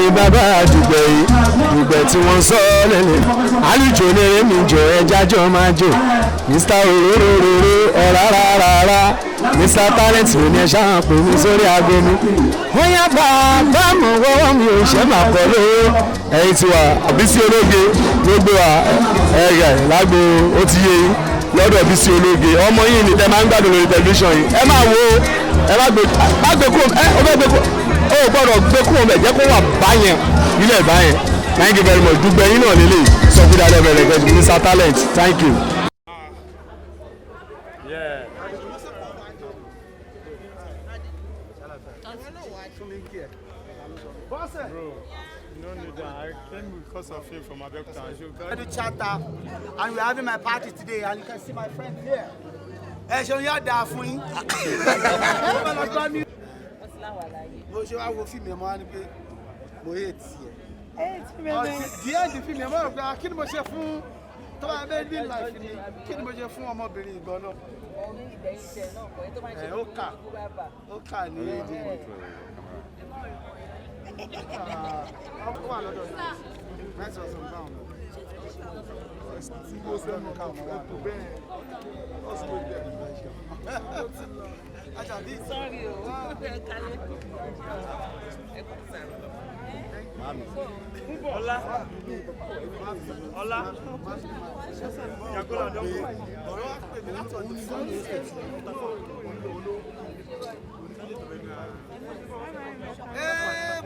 ni bàbá dùgbẹ̀ yìí dùgbẹ̀ tí wọ́n sọ lẹ́lẹ̀ àlùjọ ní èmi jọ ẹja jọ máa jò Mr. Òróróróró ọ̀rárárárá Mr. Talent ò ní ẹ ṣáà pè mí sórí aago mi wọ́n yá bàbá mọ̀ wọ́wọ́ mi ò ṣe máa kọ́ lówó ẹ̀yìn tiwa Bisi ológe gbogbo wa ẹ̀rẹ̀ lágbo ó ti yé yín lọ́dọ̀ Bisi ológe ọmọ yìí ni tẹ máa ń gbádùn lórí tẹlifíṣàn yìí ẹ máa wo ẹ má gbé kúrò ó fẹ́ gbé kúrò ó gbọ́dọ̀ gbé kúrò bẹ̀ jẹ́ kó wà báyẹn ilẹ̀ báyẹn thank you very much dùgbẹ́ yín náà lélẹ̀ sọ fún dáadáa bẹ̀rẹ̀ kẹ́sì Mr. Talent thank you. Bro, you don't need that. I came because of him from Abeokuta. Ibrahim Chatta, and we're having my party today, and you can see my friend here. Ẹ ṣe yá dáa fún yín. Mo ṣe wá wo fíìmù ẹ̀ mọ́ wá ní pé mo yé tiẹ̀. Díẹ̀ di fíìmù ẹ̀ mọ́ rò pé kí ni mo ṣe fún tọ́wọ́ abẹ́ ní láìpẹ́ ni kí ni mo ṣe fún ọmọbìnrin ìgbọ́n náà. Ó kà ní èdè.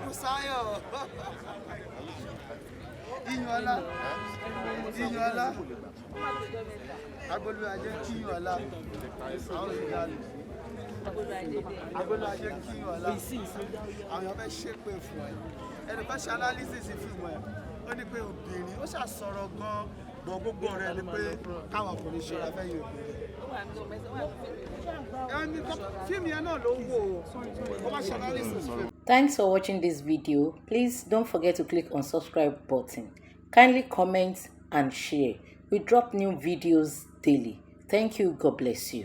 Busayo. Iyola. Agolo aje kiyola. Agolo aje kiyola. Bisi. Àwọn fẹ́ ṣépè fún ẹ. Ẹni bá ṣe analysis fíìmù ẹ. Ó ní pé obìnrin ó ṣàsọ̀rọ̀ gan gbogbo rẹ̀ ni pé káwọn ọkùnrin ṣọ́ra fẹ́ yóò Thanks for watching this video. Please don't forget to click on subscribe button. Kindly comment and share. We drop new videos daily. Thank you. God bless you.